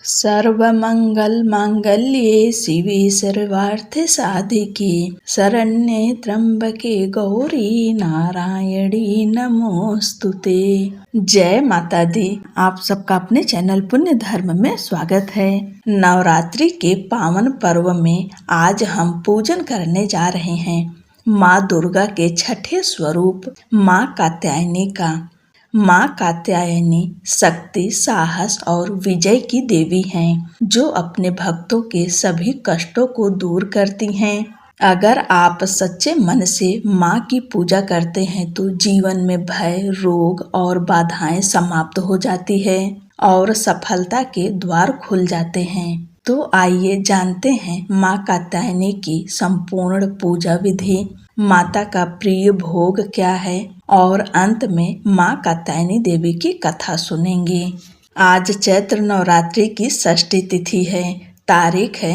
सर्वमंगल मांगल्ये शिवे सर्वार्थ साधिके शरण्ये त्र्यंबके गौरी नारायणी नमोस्तुते। जय माता दी। आप सबका अपने चैनल पुण्य धर्म में स्वागत है। नवरात्रि के पावन पर्व में आज हम पूजन करने जा रहे हैं माँ दुर्गा के छठे स्वरूप माँ कात्यायनी का। माँ कात्यायनी शक्ति, साहस और विजय की देवी हैं, जो अपने भक्तों के सभी कष्टों को दूर करती हैं। अगर आप सच्चे मन से माँ की पूजा करते हैं तो जीवन में भय, रोग और बाधाएं समाप्त हो जाती है और सफलता के द्वार खुल जाते हैं। तो आइए जानते हैं माँ कात्यायनी की संपूर्ण पूजा विधि, माता का प्रिय भोग क्या है और अंत में माँ कात्यायनी देवी की कथा सुनेंगे। आज चैत्र नवरात्रि की षष्ठी तिथि है। तारीख है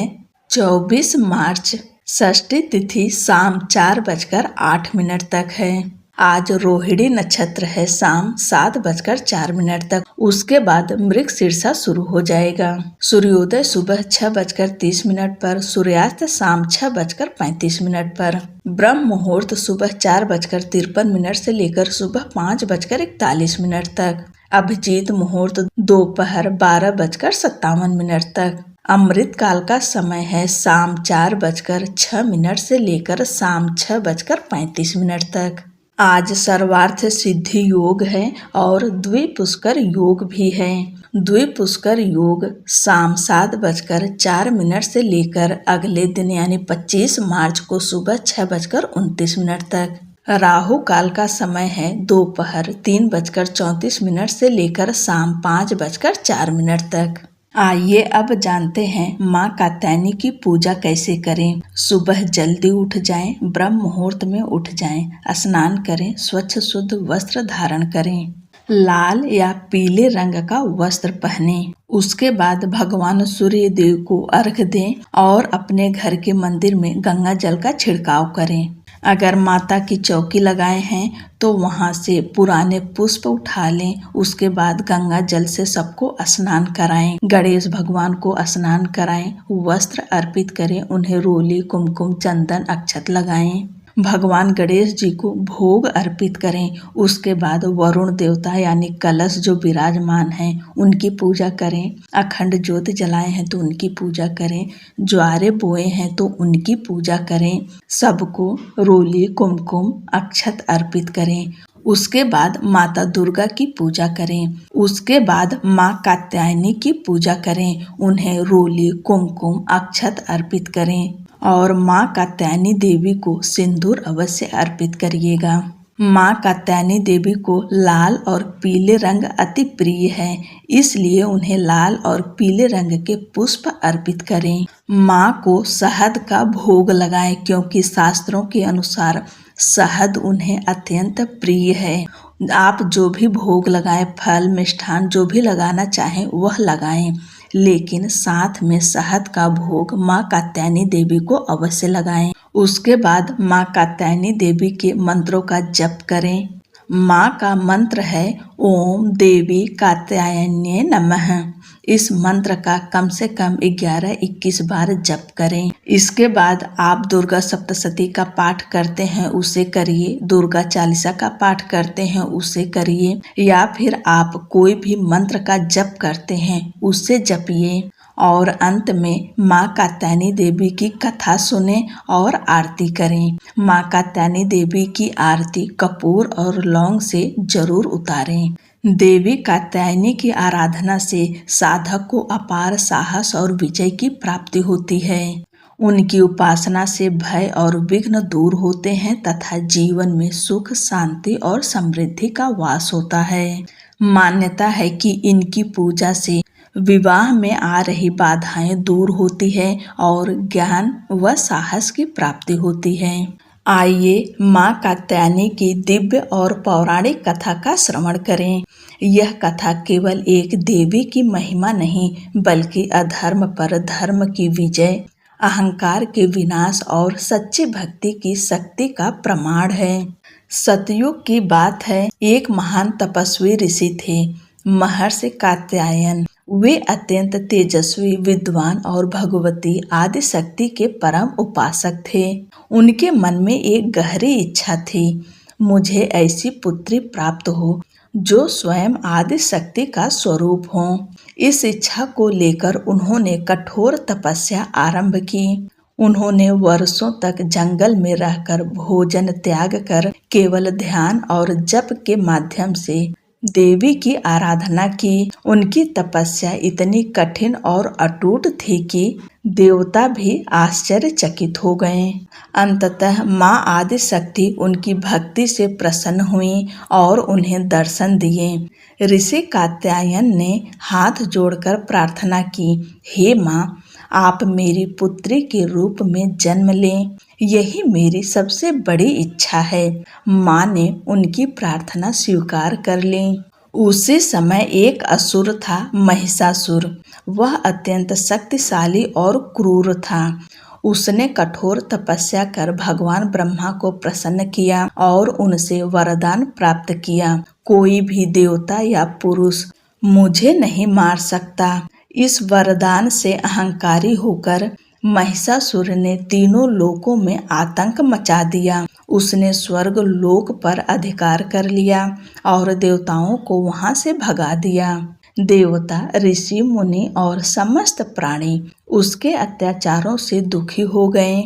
24 मार्च। षष्ठी तिथि शाम 4:08 तक है। आज रोहिणी नक्षत्र है शाम 7:04 तक। उसके बाद मृगशीर्षा शुरू हो जाएगा। सूर्योदय सुबह 6:30 पर, सूर्यास्त शाम 6:35 पर। ब्रह्म मुहूर्त सुबह 4:53 से लेकर सुबह 5:41 तक। अभिजीत मुहूर्त दोपहर 12:57 तक। अमृत काल का समय है शाम 4:06 से लेकर शाम 6:35 तक। आज सर्वार्थ सिद्धि योग है और द्विपुष्कर योग भी है। द्विपुष्कर योग शाम 7:04 से लेकर अगले दिन यानी 25 मार्च को सुबह 6:29 तक। राहु काल का समय है दोपहर 3:34 से लेकर शाम 5:04 तक। आइए अब जानते हैं माँ कात्यायनी की पूजा कैसे करें। सुबह जल्दी उठ जाएं, ब्रह्म मुहूर्त में उठ जाएं, स्नान करें, स्वच्छ शुद्ध वस्त्र धारण करें, लाल या पीले रंग का वस्त्र पहने। उसके बाद भगवान सूर्य देव को अर्घ दें और अपने घर के मंदिर में गंगा जल का छिड़काव करें। अगर माता की चौकी लगाए हैं तो वहां से पुराने पुष्प उठा लें। उसके बाद गंगा जल से सबको स्नान कराएं। गणेश भगवान को स्नान कराएं, वस्त्र अर्पित करें, उन्हें रोली, कुमकुम, चंदन, अक्षत लगाएं। भगवान गणेश जी को भोग अर्पित करें। उसके बाद वरुण देवता यानी कलश जो विराजमान हैं उनकी पूजा करें। अखंड ज्योत जलाए हैं तो उनकी पूजा करें। ज्वारे बोए हैं तो उनकी पूजा करें। सबको रोली, कुमकुम, अक्षत अर्पित करें। उसके बाद माता दुर्गा की पूजा करें। उसके बाद माँ कात्यायनी की पूजा करें। उन्हें रोली, कुमकुम, अक्षत अर्पित करें और माँ कात्यायनी देवी को सिंदूर अवश्य अर्पित करिएगा। माँ कात्यायनी देवी को लाल और पीले रंग अति प्रिय है, इसलिए उन्हें लाल और पीले रंग के पुष्प अर्पित करें। माँ को शहद का भोग लगाएं क्योंकि शास्त्रों के अनुसार शहद उन्हें अत्यंत प्रिय है। आप जो भी भोग लगाएं, फल, मिष्ठान जो भी लगाना चाहें वह लगाएं, लेकिन साथ में शहद का भोग माँ कात्यायनी देवी को अवश्य लगाएं। उसके बाद माँ कात्यायनी देवी के मंत्रों का जप करें। माँ का मंत्र है ओम देवी कात्यायन्ये नमः। इस मंत्र का कम से कम 11-21 बार जप करें। इसके बाद आप दुर्गा सप्तशती का पाठ करते हैं उसे करिए, दुर्गा चालीसा का पाठ करते हैं उसे करिए, या फिर आप कोई भी मंत्र का जप करते हैं उसे जपिए और अंत में माँ कात्यायनी देवी की कथा सुने और आरती करें। माँ कात्यायनी देवी की आरती कपूर और लौंग से जरूर उतारें। देवी कात्यायनी की आराधना से साधक को अपार साहस और विजय की प्राप्ति होती है। उनकी उपासना से भय और विघ्न दूर होते हैं तथा जीवन में सुख, शांति और समृद्धि का वास होता है। मान्यता है कि इनकी पूजा से विवाह में आ रही बाधाएं दूर होती है और ज्ञान व साहस की प्राप्ति होती है। आइए माँ कात्यायनी की दिव्य और पौराणिक कथा का श्रवण करें। यह कथा केवल एक देवी की महिमा नहीं बल्कि अधर्म पर धर्म की विजय, अहंकार के विनाश और सच्ची भक्ति की शक्ति का प्रमाण है। सतयुग की बात है। एक महान तपस्वी ऋषि थे, महर्षि कात्यायन। वे अत्यंत तेजस्वी, विद्वान और भगवती आदि शक्ति के परम उपासक थे। उनके मन में एक गहरी इच्छा थी, मुझे ऐसी पुत्री प्राप्त हो जो स्वयं आदि शक्ति का स्वरूप हो। इस इच्छा को लेकर उन्होंने कठोर तपस्या आरंभ की। उन्होंने वर्षों तक जंगल में रहकर भोजन त्याग कर केवल ध्यान और जप के माध्यम से देवी की आराधना की। उनकी तपस्या इतनी कठिन और अटूट थी कि देवता भी आश्चर्यचकित हो गए। अंततः माँ आदि शक्ति उनकी भक्ति से प्रसन्न हुई और उन्हें दर्शन दिए। ऋषि कात्यायन ने हाथ जोड़कर प्रार्थना की, हे माँ, आप मेरी पुत्री के रूप में जन्म लें, यही मेरी सबसे बड़ी इच्छा है। माँ ने उनकी प्रार्थना स्वीकार कर ली। उसी समय एक असुर था, महिषासुर। वह अत्यंत शक्तिशाली और क्रूर था। उसने कठोर तपस्या कर भगवान ब्रह्मा को प्रसन्न किया और उनसे वरदान प्राप्त किया, कोई भी देवता या पुरुष मुझे नहीं मार सकता। इस वरदान से अहंकारी होकर महिषासुर ने तीनों लोकों में आतंक मचा दिया। उसने स्वर्ग लोक पर अधिकार कर लिया और देवताओं को वहां से भगा दिया। देवता, ऋषि, मुनि और समस्त प्राणी उसके अत्याचारों से दुखी हो गए।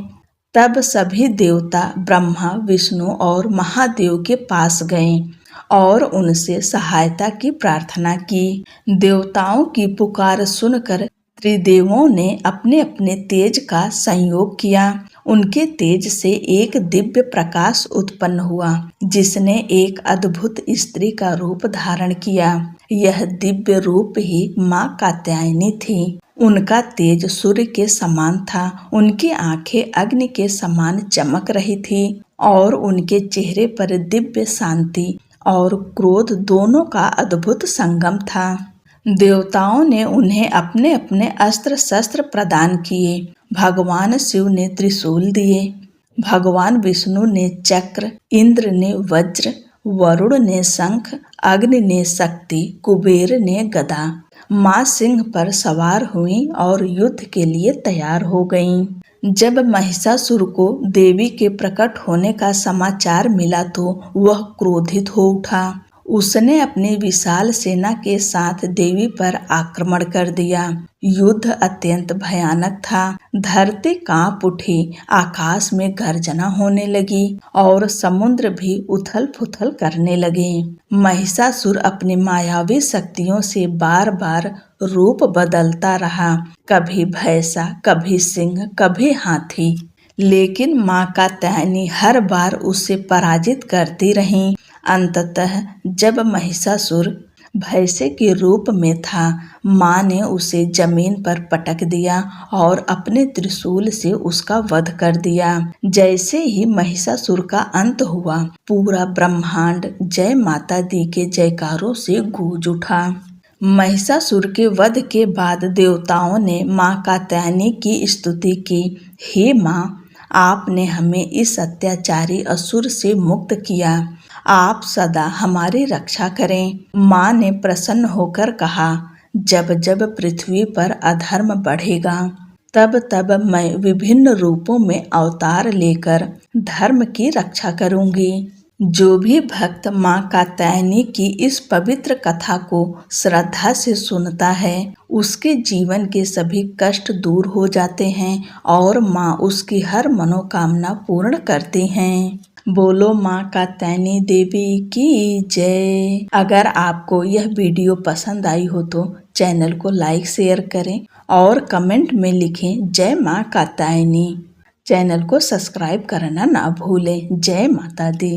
तब सभी देवता ब्रह्मा, विष्णु और महादेव के पास गए और उनसे सहायता की प्रार्थना की। देवताओं की पुकार सुनकर त्रिदेवों ने अपने अपने तेज का संयोग किया। उनके तेज से एक दिव्य प्रकाश उत्पन्न हुआ, जिसने एक अद्भुत स्त्री का रूप धारण किया। यह दिव्य रूप ही माँ कात्यायनी थी। उनका तेज सूर्य के समान था। उनकी आंखें अग्नि के समान चमक रही थी और उनके चेहरे पर दिव्य शांति और क्रोध दोनों का अद्भुत संगम था। देवताओं ने उन्हें अपने अपने अस्त्र शस्त्र प्रदान किए। भगवान शिव ने त्रिशूल दिए, भगवान विष्णु ने चक्र, इंद्र ने वज्र, वरुण ने शंख, अग्नि ने शक्ति, कुबेर ने गदा। माँ सिंह पर सवार हुई और युद्ध के लिए तैयार हो गईं। जब महिषासुर को देवी के प्रकट होने का समाचार मिला तो वह क्रोधित हो उठा। उसने अपनी विशाल सेना के साथ देवी पर आक्रमण कर दिया। युद्ध अत्यंत भयानक था। धरती कांप उठी, आकाश में गर्जना होने लगी और समुद्र भी उथल पुथल करने लगे। महिषासुर अपनी मायावी शक्तियों से बार बार रूप बदलता रहा, कभी भैंसा, कभी सिंह, कभी हाथी। लेकिन माँ कात्यायनी हर बार उसे पराजित करती रही। अंततः जब महिषासुर भैंसे के रूप में था, माँ ने उसे जमीन पर पटक दिया और अपने त्रिशूल से उसका वध कर दिया। जैसे ही महिषासुर का अंत हुआ, पूरा ब्रह्मांड जय माता दी के जयकारों से गूंज उठा। महिषासुर के वध के बाद देवताओं ने माँ कात्यायनी की स्तुति की, हे माँ, आपने हमें इस अत्याचारी असुर से मुक्त किया, आप सदा हमारी रक्षा करें। माँ ने प्रसन्न होकर कहा, जब जब पृथ्वी पर अधर्म बढ़ेगा, तब तब मैं विभिन्न रूपों में अवतार लेकर धर्म की रक्षा करूंगी। जो भी भक्त माँ कात्यायनी की इस पवित्र कथा को श्रद्धा से सुनता है, उसके जीवन के सभी कष्ट दूर हो जाते हैं और माँ उसकी हर मनोकामना पूर्ण करती हैं। बोलो माँ कात्यायनी देवी की जय। अगर आपको यह वीडियो पसंद आई हो तो चैनल को लाइक शेयर करें और कमेंट में लिखें जय माँ कात्यायनी। चैनल को सब्सक्राइब करना ना भूलें। जय माता दी।